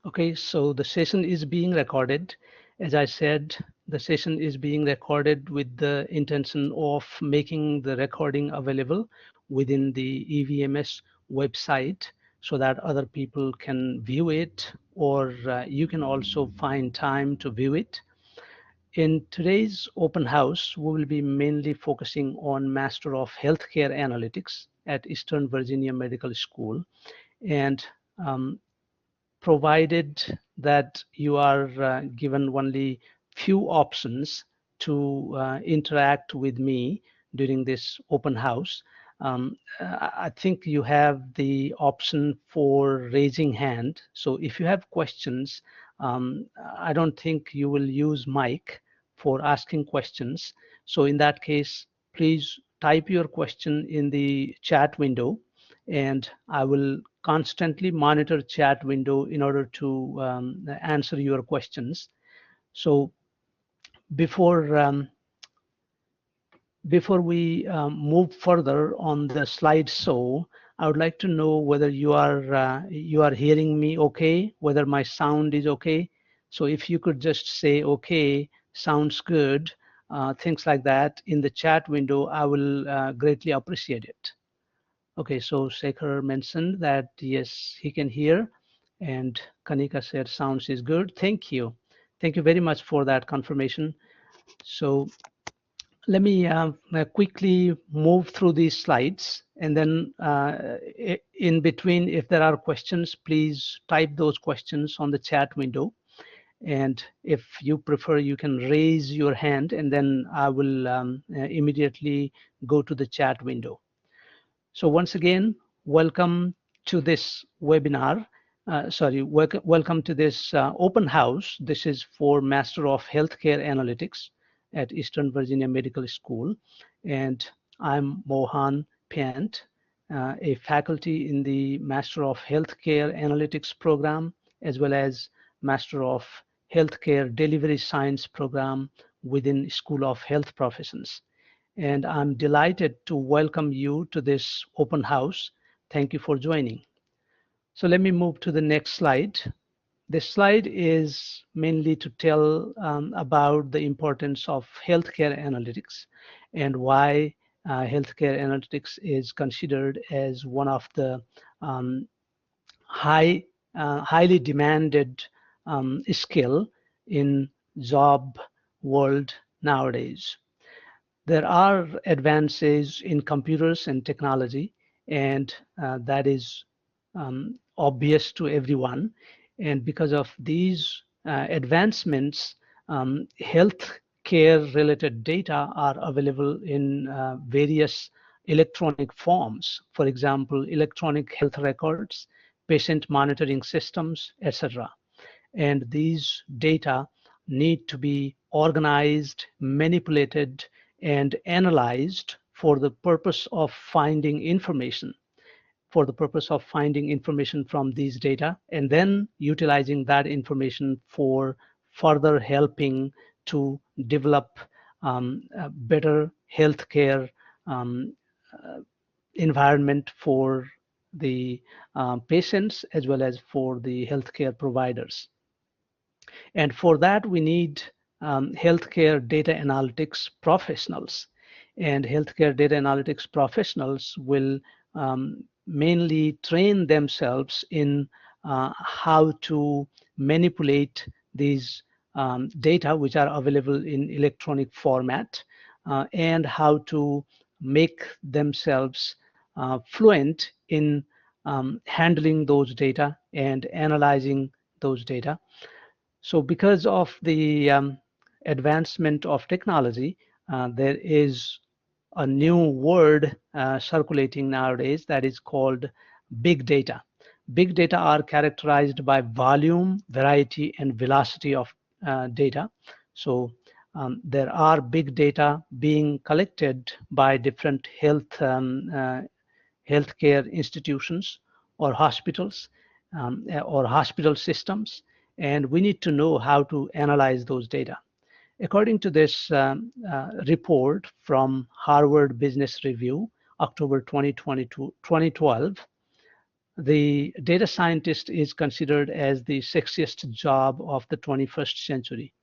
Okay, so the session is being recorded. As I said, the session is being recorded with the intention of making the recording available within the EVMS website so that other people can view it, or you can also find time to view it. In today's open house, we will be mainly focusing on Master of Healthcare Analytics at Eastern Virginia Medical School. And um, provided that you are given only few options to interact with me during this open house. I think you have the option for raising hand. So if you have questions, um, I don't think you will use mic for asking questions. So in that case, please type your question in the chat window, and I will constantly monitor chat window in order to answer your questions. So before before we move further on the slideshow, I would like to know whether you are hearing me okay, whether my sound is okay. So if you could just say okay, sounds good, things like that in the chat window, I will greatly appreciate it. Okay, so Shekhar mentioned that yes, he can hear, and Kanika said sounds is good. Thank you. Thank you very much for that confirmation. So let me quickly move through these slides, and then in between, if there are questions, please type those questions on the chat window. And if you prefer, you can raise your hand, and then I will immediately go to the chat window. So once again, welcome to this webinar. Welcome to this open house. This is for Master of Healthcare Analytics at Eastern Virginia Medical School. And I'm Mohan Pant, a faculty in the Master of Healthcare Analytics program, as well as Master of Healthcare Delivery Science program within School of Health Professions. And I'm delighted to welcome you to this open house. Thank you for joining. So let me move to the next slide. This slide is mainly to tell about the importance of healthcare analytics and why healthcare analytics is considered as one of the um, highly demanded skill in job world nowadays. There are advances in computers and technology, and that is obvious to everyone. And because of these advancements, health care related data are available in various electronic forms. For example, electronic health records, patient monitoring systems, etc. And these data need to be organized, manipulated, and analyzed for the purpose of finding information, from these data, and then utilizing that information for further helping to develop a better healthcare um, uh, environment for the patients as well as for the healthcare providers. And for that, we need healthcare data analytics professionals. And healthcare data analytics professionals will mainly train themselves in how to manipulate these data, which are available in electronic format, and how to make themselves fluent in handling those data and analyzing those data. So because of the advancement of technology, there is a new word circulating nowadays that is called big data. Big data are characterized by volume, variety, and velocity of data. So there are big data being collected by different healthcare institutions or hospitals or hospital systems, and we need to know how to analyze those data. According to this report from Harvard Business Review, October 2022, 2012, the data scientist is considered as the sexiest job of the 21st century.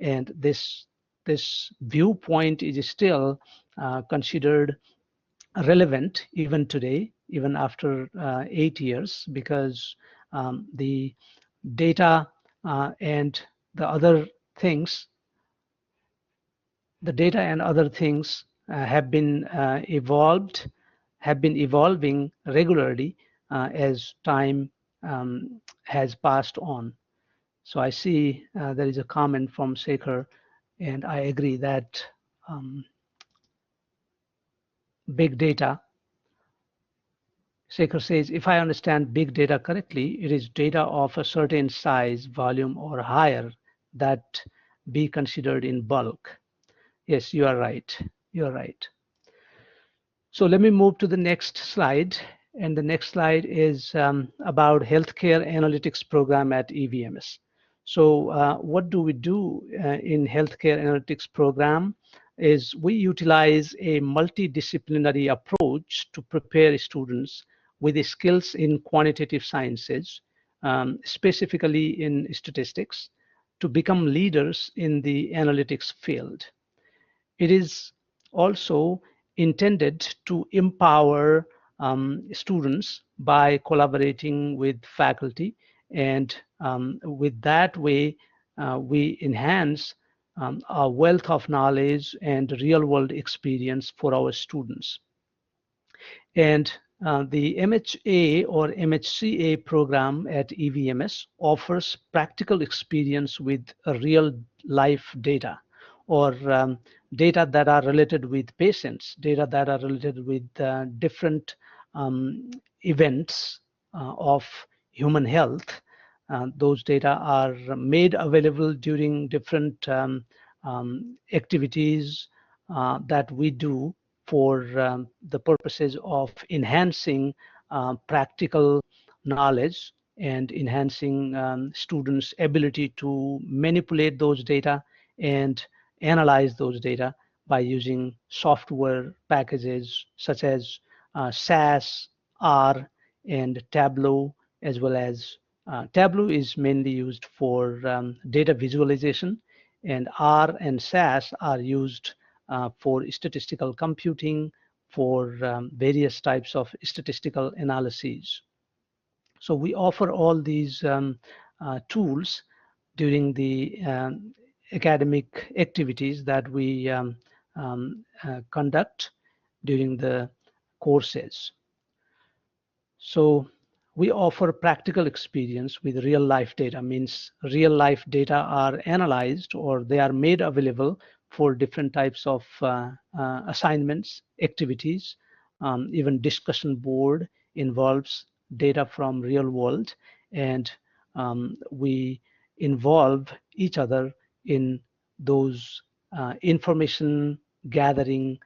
And this viewpoint is still considered relevant even today, even after 8 years, because the data and the other things, the data and other things have been evolving regularly as time has passed on. So I see there is a comment from Sekhar, and I agree that big data, Sekhar says, if I understand big data correctly, it is data of a certain size, volume, or higher that be considered in bulk. Yes, you are right. You are right. So let me move to the next slide. And the next slide is about healthcare analytics program at EVMS. So what do we do in healthcare analytics program is we utilize a multidisciplinary approach to prepare students with the skills in quantitative sciences, specifically in statistics, to become leaders in the analytics field. It is also intended to empower students by collaborating with faculty, and with that way we enhance our wealth of knowledge and real world experience for our students. And the MHA or MHCA program at EVMS offers practical experience with real life data, or data that are related with patients, data that are related with different events of human health. Those data are made available during different activities that we do for the purposes of enhancing practical knowledge and enhancing students' ability to manipulate those data and analyze those data by using software packages such as SAS, R, and Tableau, as well as Tableau is mainly used for data visualization, and R and SAS are used for statistical computing, for various types of statistical analyses. So we offer all these tools during the academic activities that we conduct during the courses. So we offer practical experience with real life data, means real life data are analyzed or they are made available for different types of assignments, activities. Even discussion board involves data from real world, and we involve each other in those information gathering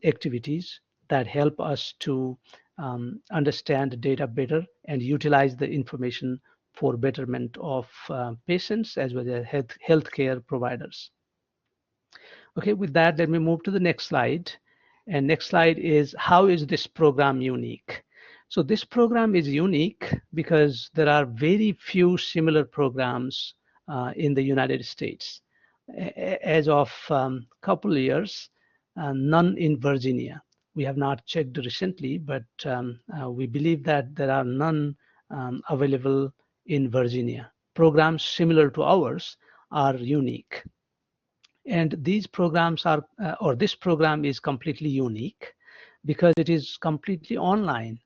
activities that help us to understand the data better and utilize the information for betterment of patients as well as healthcare providers. Okay, with that, let me move to the next slide. And next slide is, how is this program unique? So this program is unique because there are very few similar programs in the United States. As of couple years, none in Virginia. We have not checked recently, but we believe that there are none available in Virginia. Programs similar to ours are unique. And these programs are, or this program is completely unique because it is completely online,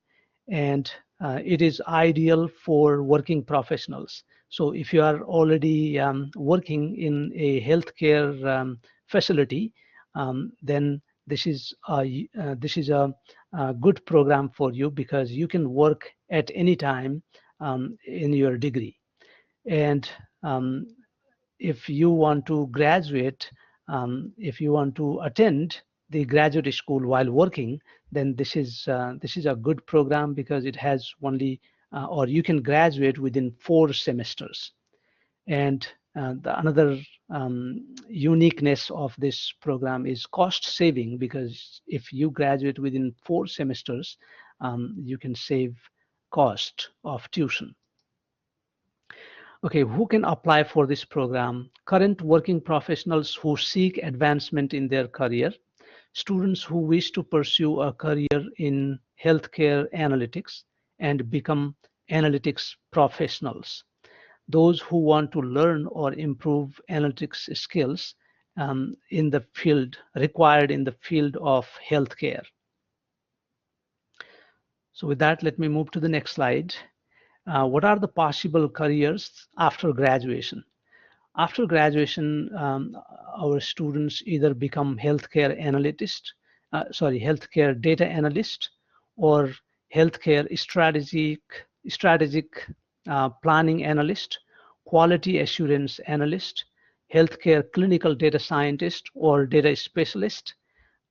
and it is ideal for working professionals. So if you are already working in a healthcare facility, then this is a good program for you because you can work at any time in your degree. And if you want to graduate, if you want to attend the graduate school while working, then this is a good program because it has only, or you can graduate within 4 semesters. And another uniqueness of this program is cost saving, because if you graduate within 4 semesters, you can save cost of tuition. Okay, who can apply for this program? Current working professionals who seek advancement in their career, students who wish to pursue a career in healthcare analytics and become analytics professionals, those who want to learn or improve analytics skills in the field required in the field of healthcare. So with that, let me move to the next slide. What are the possible careers after graduation? After graduation, our students either become healthcare data analyst, or healthcare strategic planning analyst, quality assurance analyst, healthcare clinical data scientist or data specialist,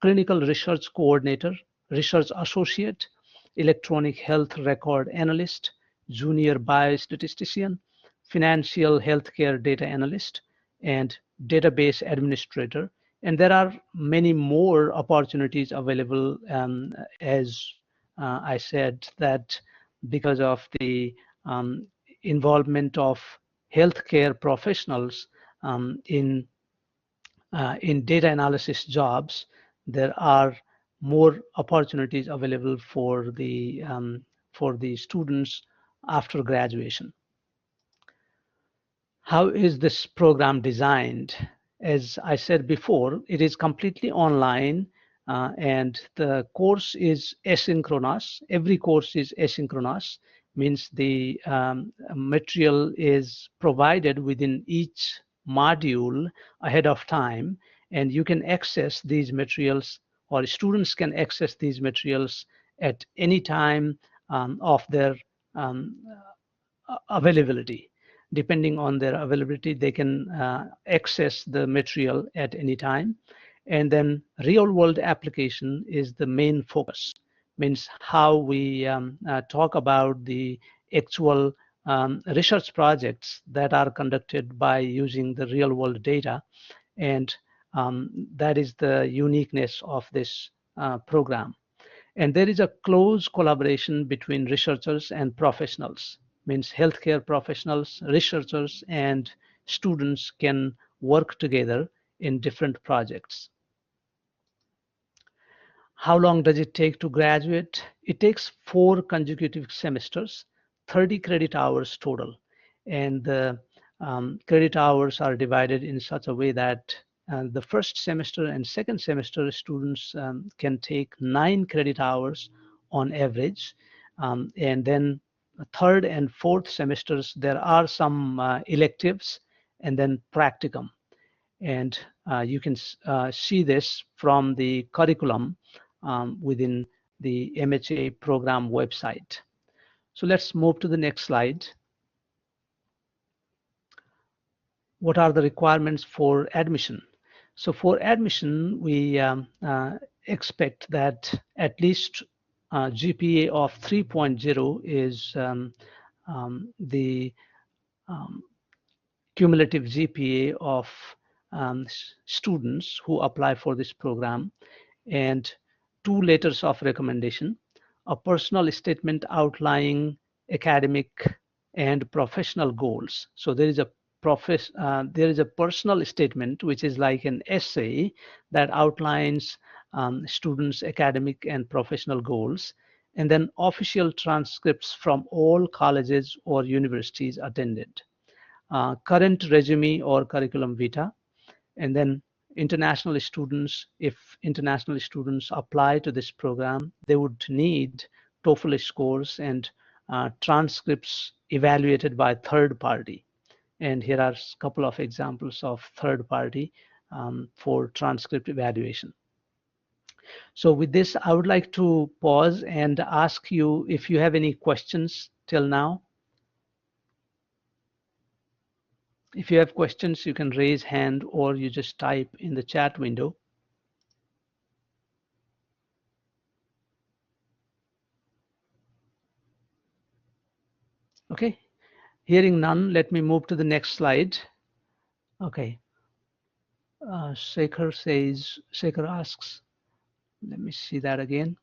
clinical research coordinator, research associate, electronic health record analyst, junior biostatistician, financial healthcare data analyst, and database administrator. And there are many more opportunities available, as I said, that because of the involvement of healthcare professionals in data analysis jobs, there are more opportunities available for the students after graduation. How is this program designed? As I said before, it is completely online, and the course is asynchronous. Every course is asynchronous, means the material is provided within each module ahead of time, and you can access these materials, or students can access these materials at any time of their um, availability. Depending on their availability, they can access the material at any time. And then real world application is the main focus, means how we talk about the actual research projects that are conducted by using the real world data. And that is the uniqueness of this program. And there is a close collaboration between researchers and professionals, means healthcare professionals, researchers, and students can work together in different projects. How long does it take to graduate? It takes 4 consecutive semesters, 30 credit hours total. And the credit hours are divided in such a way that the first semester and second semester students can take 9 credit hours on average. And then third and fourth semesters, there are some electives and then practicum. And you can see this from the curriculum within the MHA program website. So let's move to the next slide. What are the requirements for admission? So for admission, we expect that at least GPA of 3.0 is the cumulative GPA of students who apply for this program, and 2 letters of recommendation, a personal statement outlining academic and professional goals. So there is a personal statement which is like an essay that outlines students' academic and professional goals, and then official transcripts from all colleges or universities attended, current resume or curriculum vitae, and then international students, if international students apply to this program, they would need TOEFL scores and transcripts evaluated by third party. And here are a couple of examples of third party for transcript evaluation. So with this, I would like to pause and ask you if you have any questions till now. If you have questions, you can raise hand or you just type in the chat window. Okay, hearing none, let me move to the next slide. Okay, Shekhar asks, let me see that again.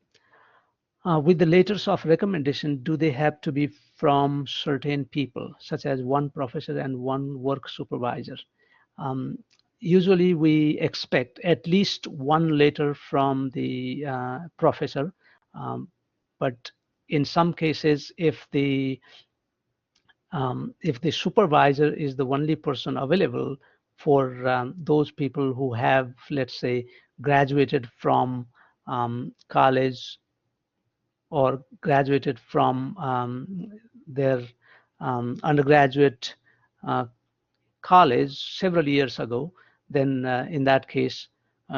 With the letters of recommendation, do they have to be from certain people, such as one professor and one work supervisor? Um, Usually we expect at least one letter from the professor, um, but in some cases, if the supervisor is the only person available for those people who have, let's say, graduated from college or graduated from their undergraduate uh, college several years ago, then in that case,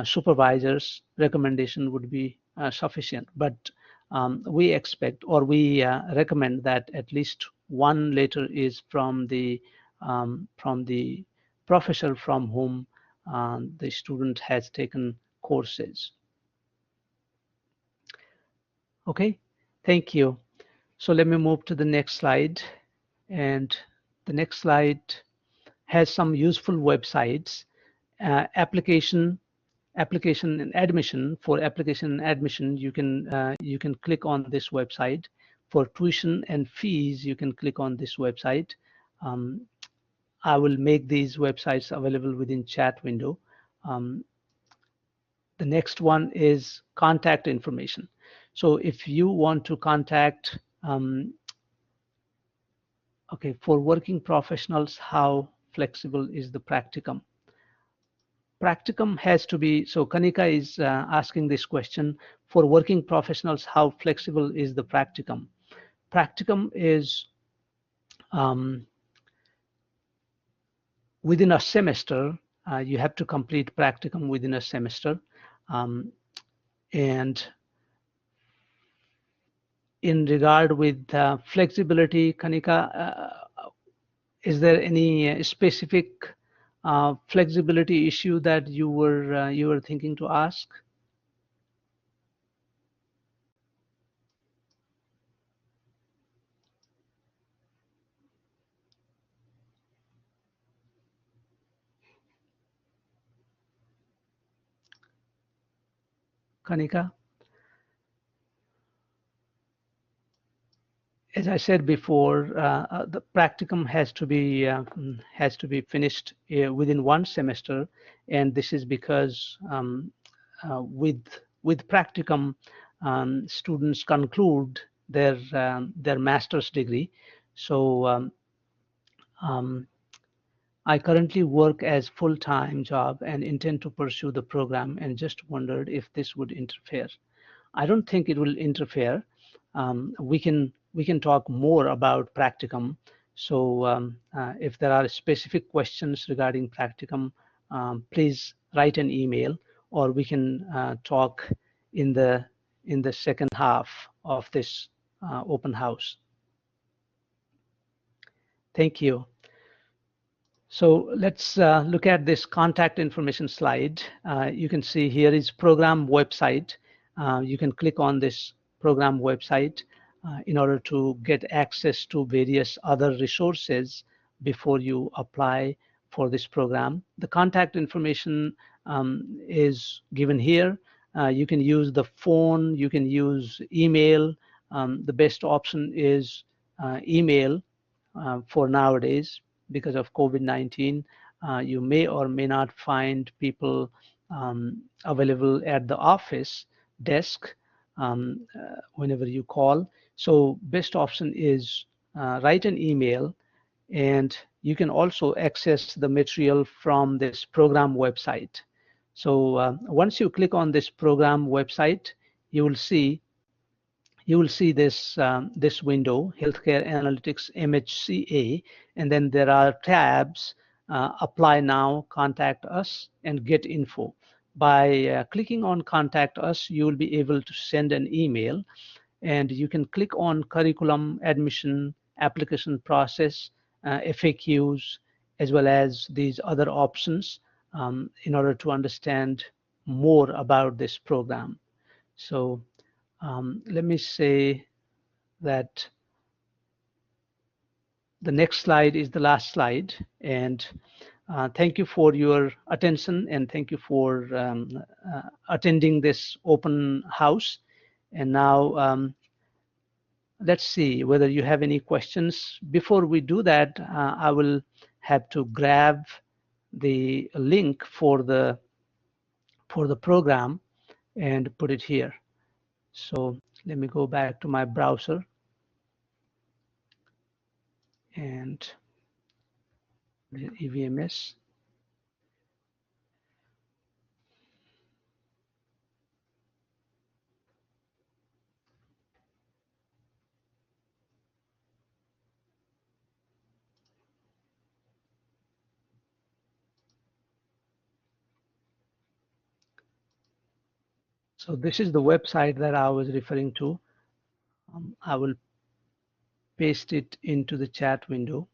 supervisor's recommendation would be sufficient. But we expect or we recommend that at least one letter is from the professor from whom the student has taken courses. Okay, thank you. So let me move to the next slide. And the next slide has some useful websites. Application and admission. For application and admission, you can click on this website. For tuition and fees, you can click on this website. Um, I will make these websites available within chat window. Um, the next one is contact information. So if you want to contact, okay, for working professionals, how flexible is the practicum? Practicum has to be, so Kanika is asking this question, for working professionals, how flexible is the practicum? Practicum is um, within a semester, you have to complete practicum within a semester. Um, and in regard with flexibility, Kanika, is there any specific flexibility issue that you were thinking to ask? Kanika? As I said before, the practicum has to be finished within one semester, and this is because with practicum, students conclude their master's degree. So um, I currently work as full-time job and intend to pursue the program, and just wondered if this would interfere. I don't think it will interfere. We can talk more about practicum. So if there are specific questions regarding practicum, please write an email, or we can talk in the second half of this open house. Thank you. So let's look at this contact information slide. You can see here is program website. You can click on this program website in order to get access to various other resources before you apply for this program. The contact information is given here. You can use the phone, you can use email. The best option is email for nowadays because of COVID-19. You may or may not find people available at the office desk whenever you call. So best option is write an email, and you can also access the material from this program website. So once you click on this program website, you will see this window, Healthcare Analytics MHCA, and then there are tabs, Apply Now, Contact Us, and Get Info. By clicking on Contact Us, you will be able to send an email, and you can click on Curriculum, Admission, Application Process, FAQs, as well as these other options in order to understand more about this program. So let me say that the next slide is the last slide. And thank you for your attention, and thank you for attending this open house. And now let's see whether you have any questions. Before we do that, I will have to grab the link for the program and put it here. So let me go back to my browser and EVMS. So this is the website that I was referring to. I will paste it into the chat window.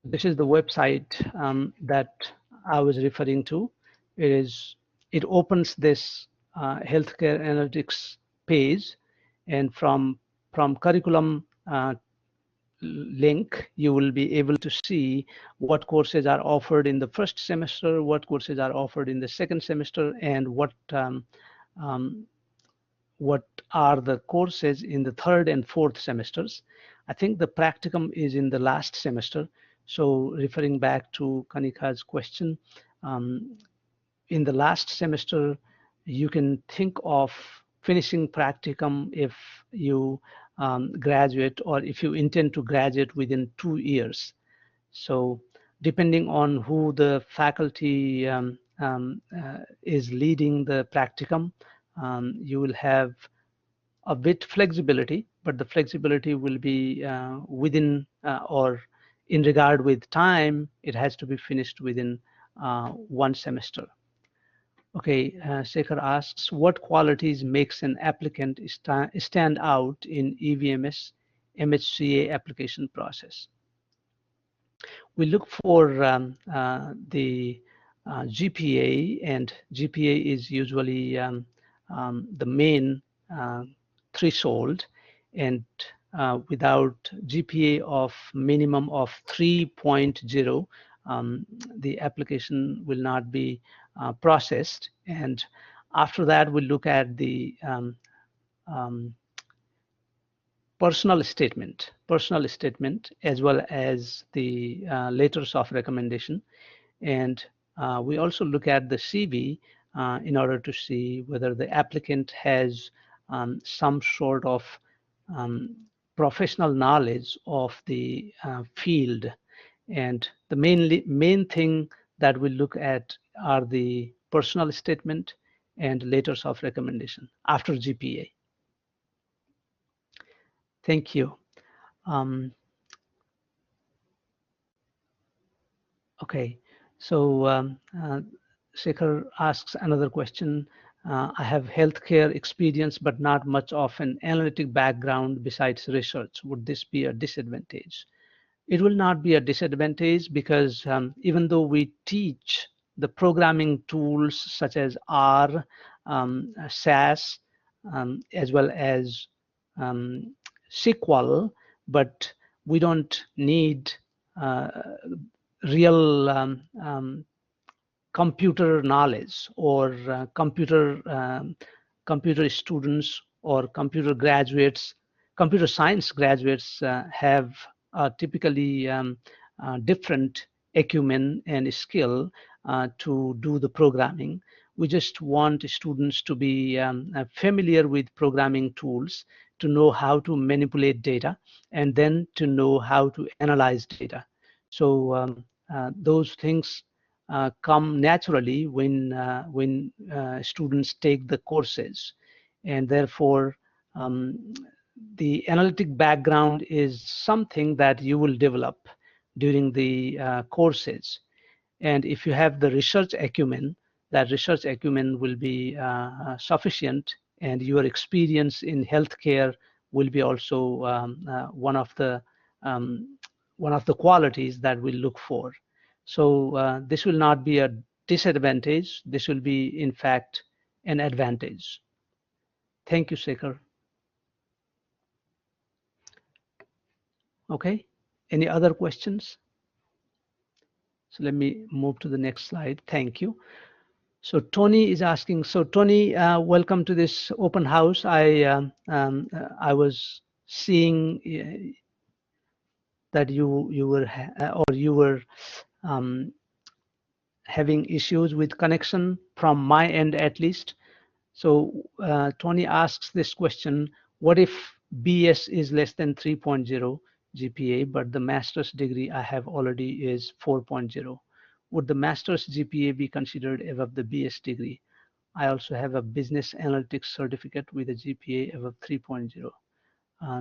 This is the website that I was referring to. It opens this healthcare analytics page, and from curriculum link, you will be able to see what courses are offered in the first semester, what courses are offered in the second semester, and what are the courses in the third and fourth semesters. I think the practicum is in the last semester. So referring back to Kanika's question, in the last semester, you can think of finishing practicum if you graduate, or if you intend to graduate within 2 years. So depending on who the faculty is leading the practicum, you will have a bit flexibility, but the flexibility will be within or in regard with time, it has to be finished within 1 semester. Okay, Shekhar asks, what qualities makes an applicant stand out in EVMS MHCA application process? We look for the GPA, and GPA is usually the main threshold, and without GPA of minimum of 3.0, the application will not be processed. And after that, we look at the personal statement as well as the letters of recommendation. And we also look at the CV in order to see whether the applicant has some sort of professional knowledge of the field. And the main thing that we look at are the personal statement and letters of recommendation after GPA. Thank you. Okay, so Shekhar asks another question. I have healthcare experience, but not much of an analytic background besides research. Would this be a disadvantage? It will not be a disadvantage, because even though we teach the programming tools such as R, SAS, as well as SQL, but we don't need real computer knowledge, or computer students or computer graduates, computer science graduates have typically different acumen and skill to do the programming. We just want students to be familiar with programming tools, to know how to manipulate data, and then to know how to analyze data. So those things come naturally when students take the courses, and therefore the analytic background is something that you will develop during the courses. And if you have the research acumen, that research acumen will be sufficient, and your experience in healthcare will be also one of the qualities that we look for. So this will not be a disadvantage. This will be, in fact, an advantage. Thank you, Shekhar. Okay, any other questions? So let me move to the next slide. Thank you. So Tony is asking, so Tony, welcome to this open house. I was seeing that you were um, having issues with connection from my end at least. So Tony asks this question: what if BS is less than 3.0 GPA, but the master's degree I have already is 4.0? Would the master's GPA be considered above the BS degree? I also have a business analytics certificate with a GPA above 3.0.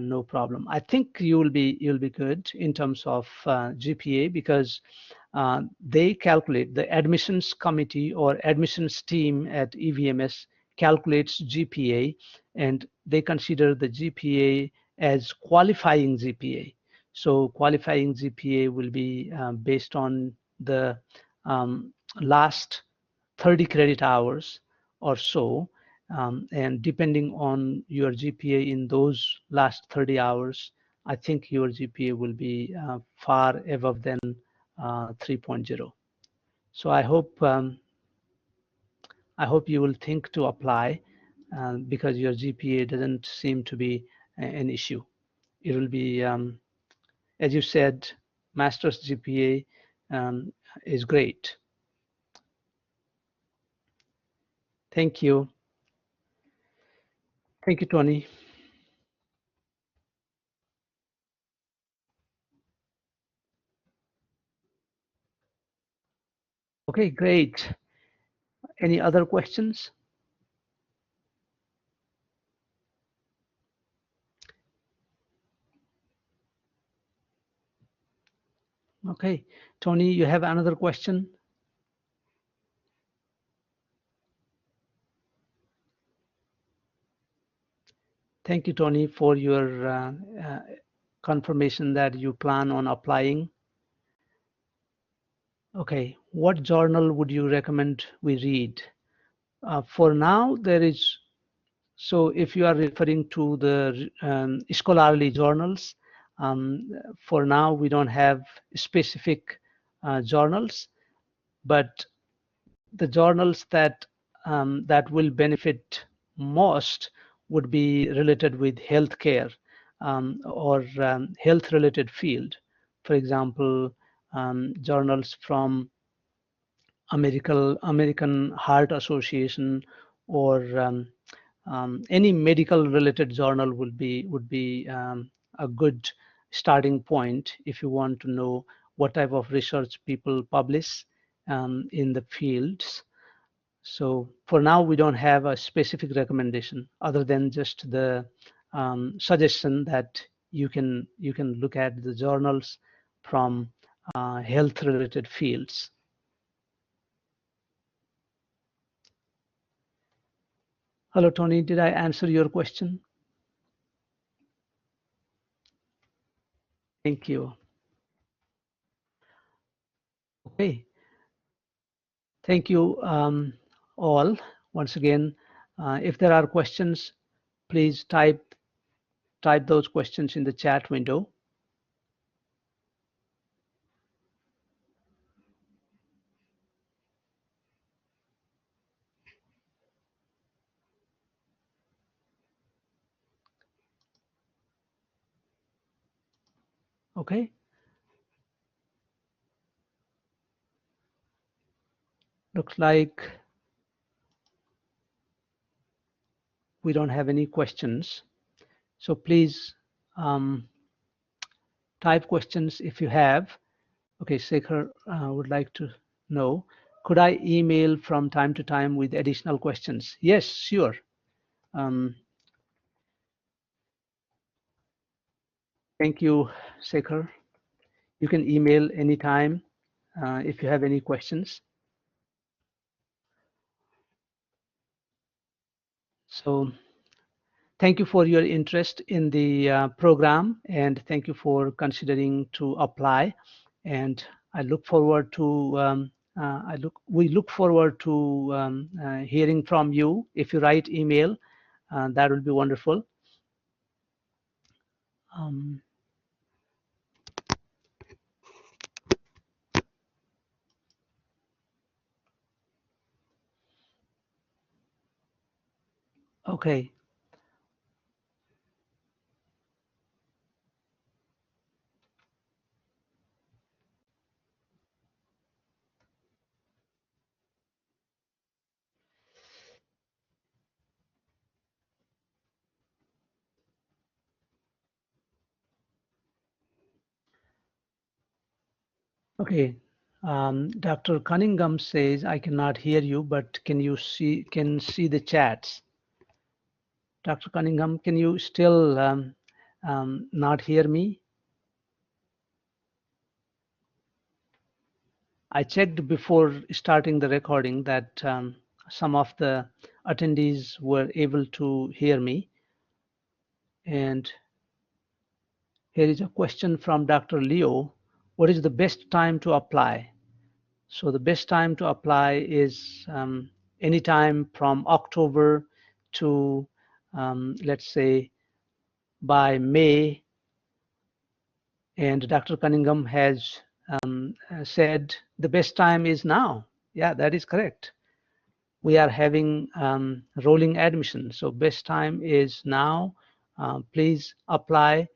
No problem. I think you'll be good in terms of GPA, because they calculate, the admissions committee or admissions team at EVMS calculates GPA, and they consider the GPA as qualifying GPA. So qualifying GPA will be based on the last 30 credit hours or so, and depending on your GPA in those last 30 hours, I think your GPA will be far above than 3.0. So I hope you will think to apply, because your GPA doesn't seem to be an issue. It will be, as you said, master's GPA is great. Thank you. Thank you, Tony. Okay, great. Any other questions? Okay, Tony, you have another question? Thank you, Tony, for your confirmation that you plan on applying. Okay, what journal would you recommend we read? For now, there is, so if you are referring to the scholarly journals, for now we don't have specific journals, but the journals that that will benefit most would be related with healthcare, or health-related field. For example, journals from American Heart Association, or any medical related journal would be a good starting point if you want to know what type of research people publish in the fields. So for now, we don't have a specific recommendation other than just the suggestion that you can look at the journals from health related fields. Hello, Tony. Did I answer your question? Thank you. Okay. Thank you all. Once again, if there are questions, please type those questions in the chat window. Okay. Looks like we don't have any questions. So please type questions if you have. Okay, Sekhar would like to know, could I email from time to time with additional questions? Yes, sure. Thank you, Sekhar. You can email anytime if you have any questions. So thank you for your interest in the program, and thank you for considering to apply. And I look forward to we look forward to hearing from you. If you write email, that will be wonderful. Okay. Okay. Dr. Cunningham says, I cannot hear you, but can see the chats? Dr. Cunningham, can you still not hear me? I checked before starting the recording that some of the attendees were able to hear me. And here is a question from Dr. Leo. What is the best time to apply? So the best time to apply is anytime from October to, let's say, by May. And Dr. Cunningham has said the best time is now. Yeah, that is correct. We are having rolling admission. So best time is now. Please apply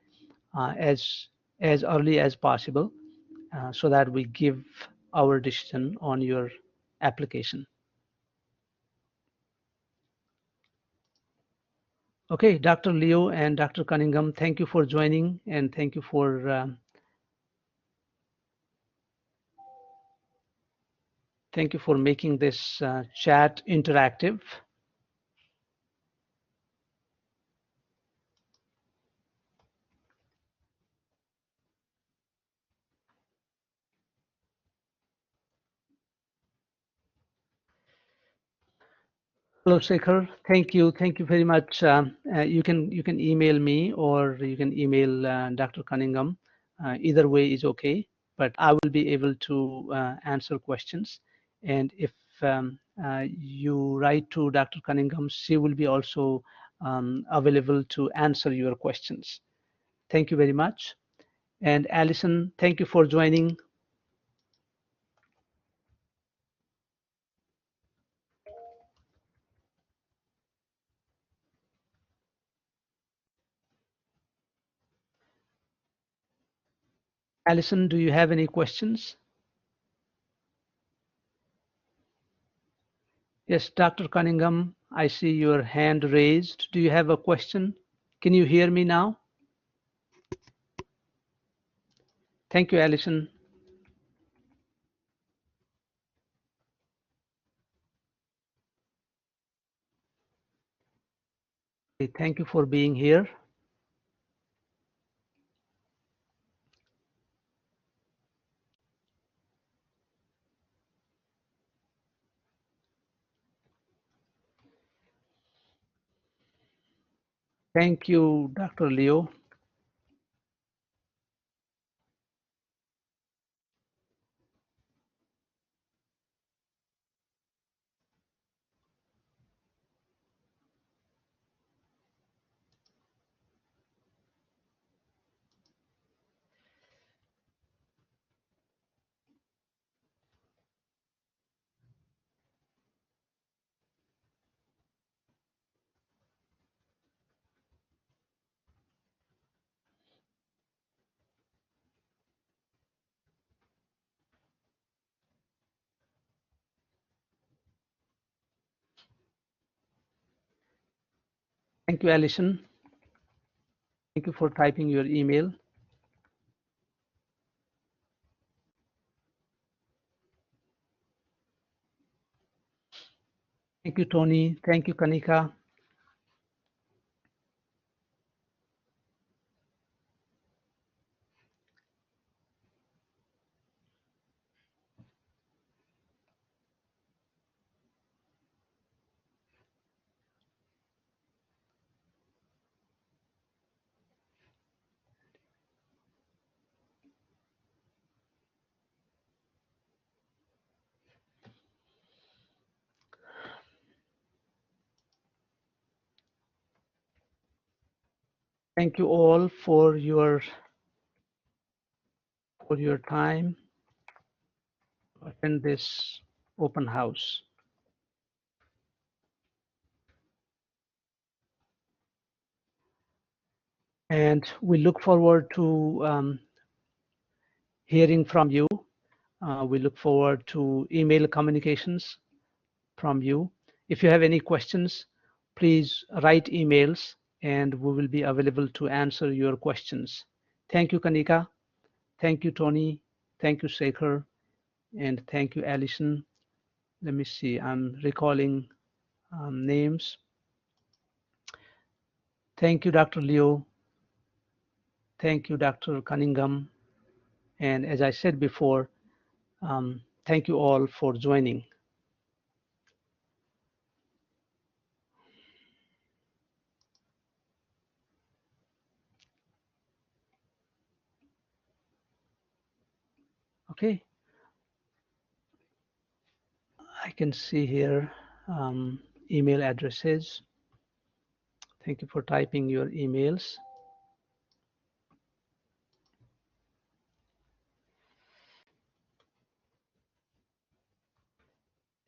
as early as possible so that we give our decision on your application. Okay, Dr. Leo and Dr. Cunningham, thank you for joining and thank you for making this chat interactive. Hello, Shekhar. Thank you. Thank you very much. You can email me or you can email Dr. Cunningham. Either way is okay, but I will be able to answer questions. And if you write to Dr. Cunningham, she will be also available to answer your questions. Thank you very much. And Alison, thank you for joining. Alison, do you have any questions? Yes, Dr. Cunningham, I see your hand raised. Do you have a question? Can you hear me now? Thank you, Alison. Thank you for being here. Thank you, Dr. Leo. Thank you, Alison. Thank you for typing your email. Thank you, Tony. Thank you, Kanika. Thank you all for your time to attend this open house. And we look forward to hearing from you. We look forward to email communications from you. If you have any questions, please write emails and we will be available to answer your questions. Thank you, Kanika. Thank you, Tony. Thank you, Shekhar. And thank you, Alison. Let me see, I'm recalling names. Thank you, Dr. Leo. Thank you, Dr. Cunningham. And as I said before, thank you all for joining. Okay, I can see here email addresses. Thank you for typing your emails.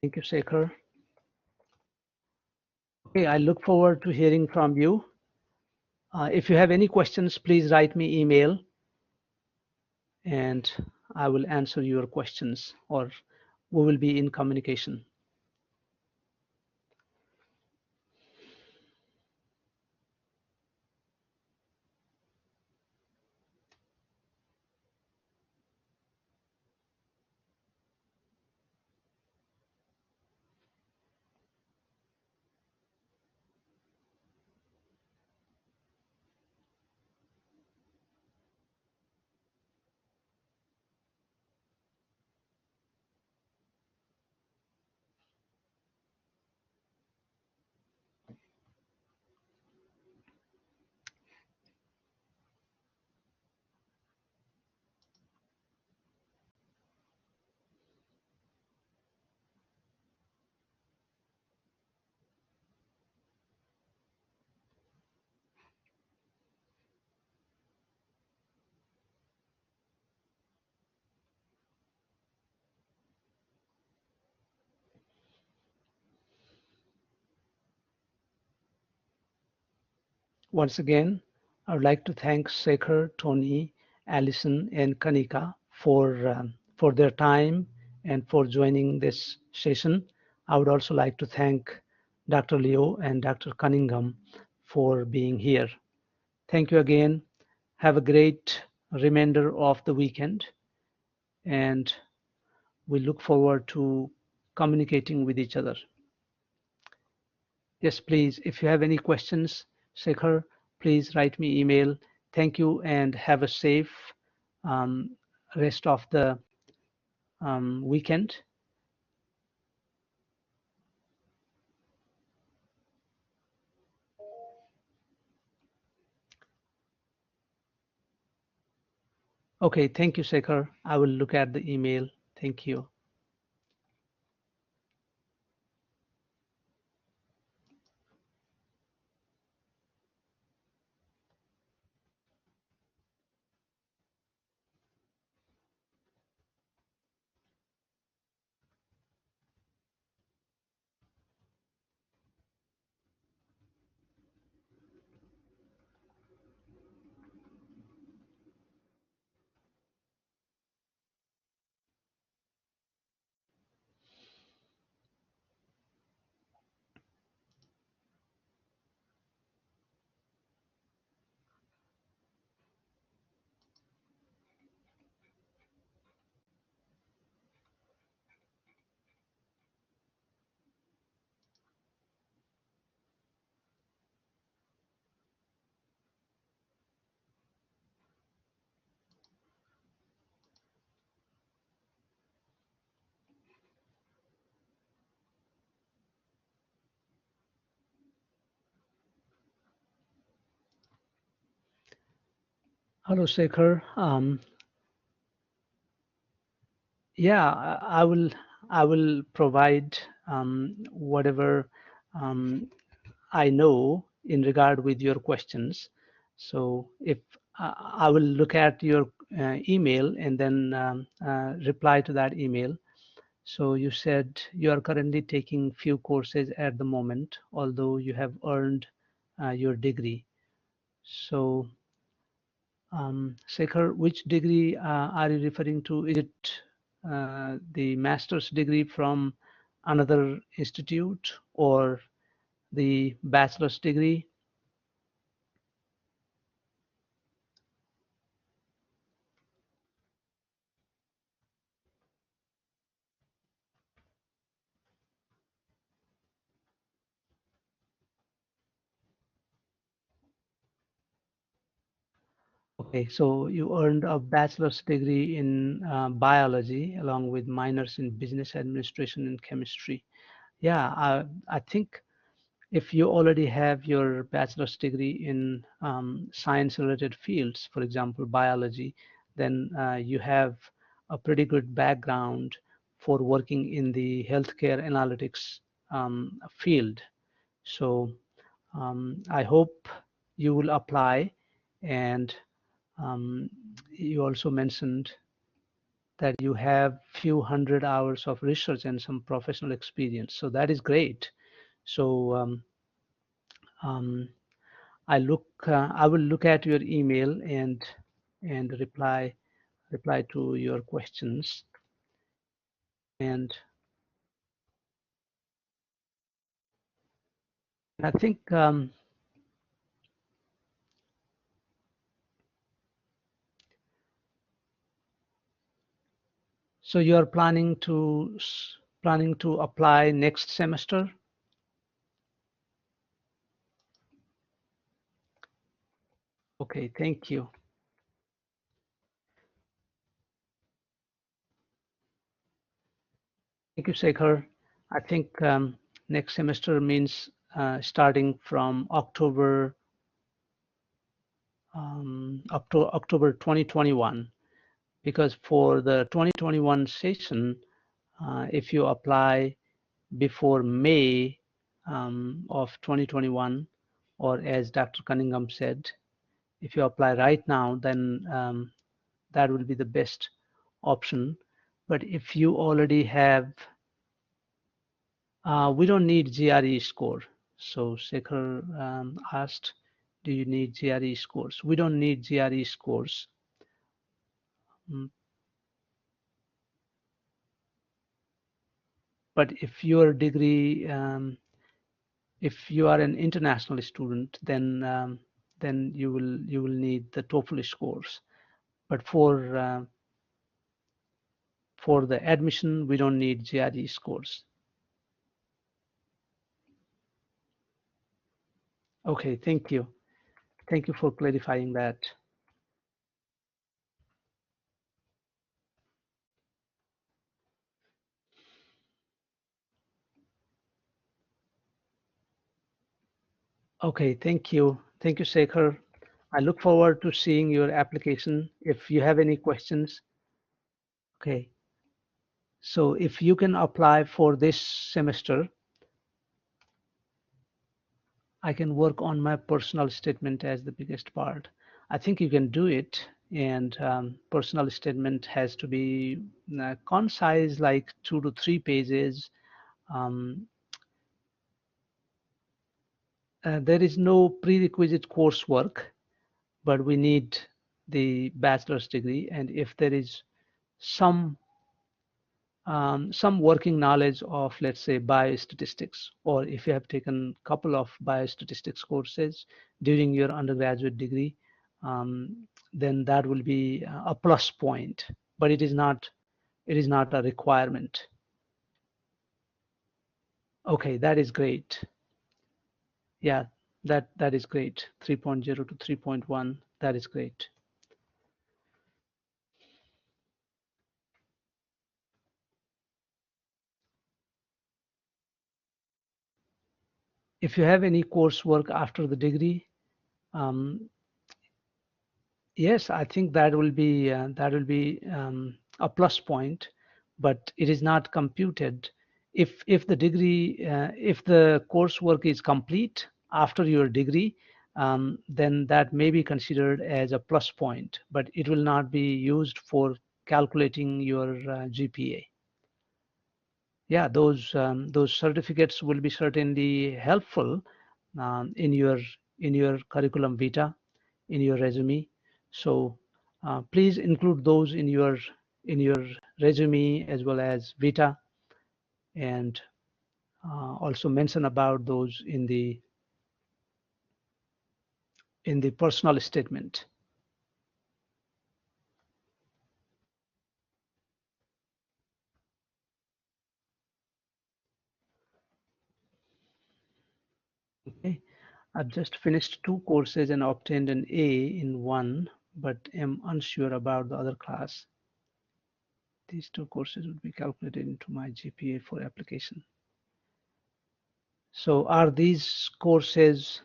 Thank you, Shekhar. Okay, I look forward to hearing from you. If you have any questions, please write me email and I will answer your questions or we will be in communication. Once again, I would like to thank Shekhar, Tony, Alison, and Kanika for their time and for joining this session. I would also like to thank Dr. Leo and Dr. Cunningham for being here. Thank you again. Have a great remainder of the weekend, and we look forward to communicating with each other. Yes, please, if you have any questions, Shekhar, please write me email. Thank you and have a safe um, rest of the weekend. Okay, thank you, Shekhar. I will look at the email. Thank you. Hello, Shekhar. Yeah, I will provide whatever I know in regard with your questions. So if I will look at your email and then reply to that email. So you said you are currently taking few courses at the moment, although you have earned your degree. So Shekhar, which degree are you referring to? Is it the master's degree from another institute or the bachelor's degree? Okay, so you earned a bachelor's degree in biology along with minors in business administration and chemistry. Yeah, I think if you already have your bachelor's degree in science-related fields, for example, biology, then you have a pretty good background for working in the healthcare analytics field. So I hope you will apply. And um, you also mentioned that you have few hundred hours of research and some professional experience. So that is great. So um, I will look at your email and reply to your questions. And I think so. You are planning to apply next semester. Okay, thank you. Thank you, Shekhar. I think next semester means starting from October 2021, because for the 2021 session, if you apply before May of 2021, or as Dr. Cunningham said, if you apply right now, then that will be the best option. But if you already have, we don't need GRE score. So Shekhar asked, do you need GRE scores? We don't need GRE scores. Mm, But if your degree, if you are an international student, then you will need the TOEFL scores. But for the admission, we don't need GRE scores. Okay, thank you. Thank you for clarifying that. Okay, thank you. Thank you, Shekhar. I look forward to seeing your application. If you have any questions, okay. So if you can apply for this semester, I can work on my personal statement as the biggest part. I think you can do it, and personal statement has to be concise, like 2 to 3 pages. Um, there is no prerequisite coursework, but we need the bachelor's degree, and if there is some some working knowledge of, let's say, biostatistics, or if you have taken a couple of biostatistics courses during your undergraduate degree, then that will be a plus point, but it is not a requirement. Okay, that is great. Yeah, that is great. 3.0 to 3.1, that is great. If you have any coursework after the degree, um, yes, I think that will be a plus point, but it is not computed. If the degree, if the coursework is complete after your degree, then that may be considered as a plus point, but it will not be used for calculating your GPA. Yeah, those certificates will be certainly helpful in your curriculum vitae, in your resume. So please include those in your resume as well as Vita, and also mention about those in the personal statement. Okay, I've just finished 2 courses and obtained an A in one, but am unsure about the other class. These 2 courses would be calculated into my GPA for application. So are these courses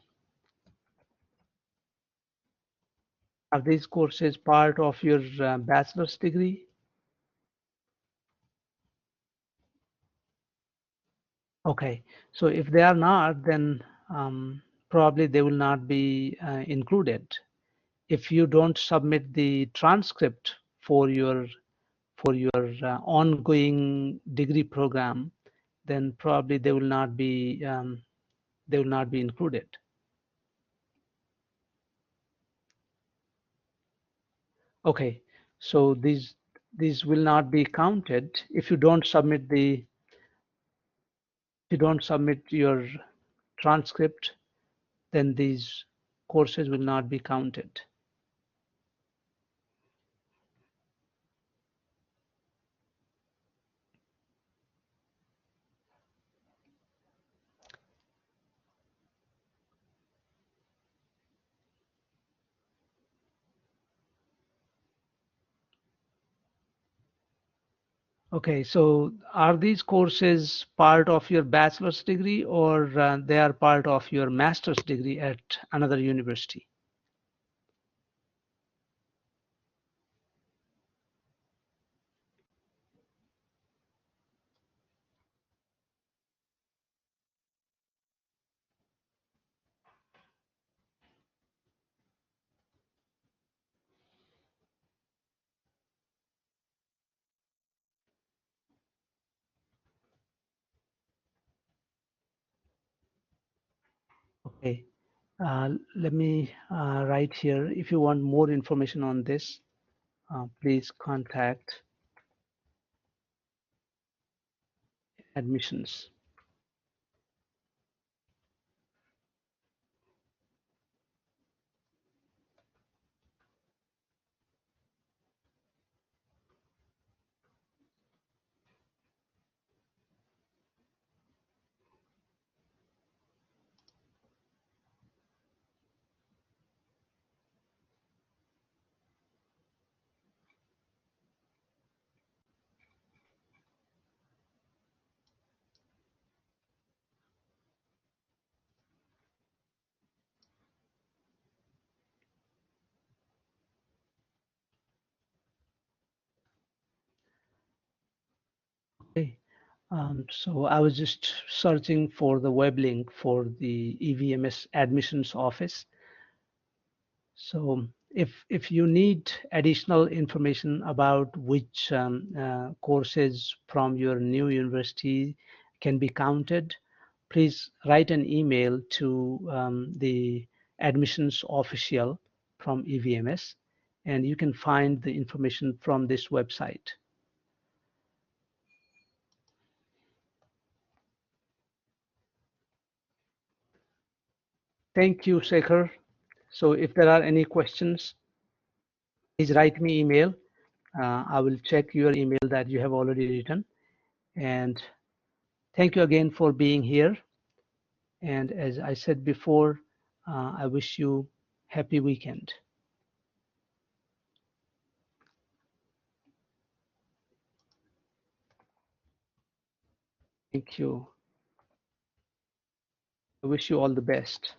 part of your bachelor's degree? Okay, so if they are not, then probably they will not be included. If you don't submit the transcript for your ongoing degree program, then probably they will not be included. Okay, so these will not be counted if you don't submit your transcript, then these courses will not be counted. Okay, so are these courses part of your bachelor's degree, or they are part of your master's degree at another university? Okay, let me write here. If you want more information on this, please contact admissions. Okay, so I was just searching for the web link for the EVMS admissions office. So if you need additional information about which courses from your new university can be counted, please write an email to the admissions official from EVMS, and you can find the information from this website. Thank you, Shekhar. So if there are any questions, please write me email. I will check your email that you have already written. And thank you again for being here. And as I said before, I wish you happy weekend. Thank you. I wish you all the best.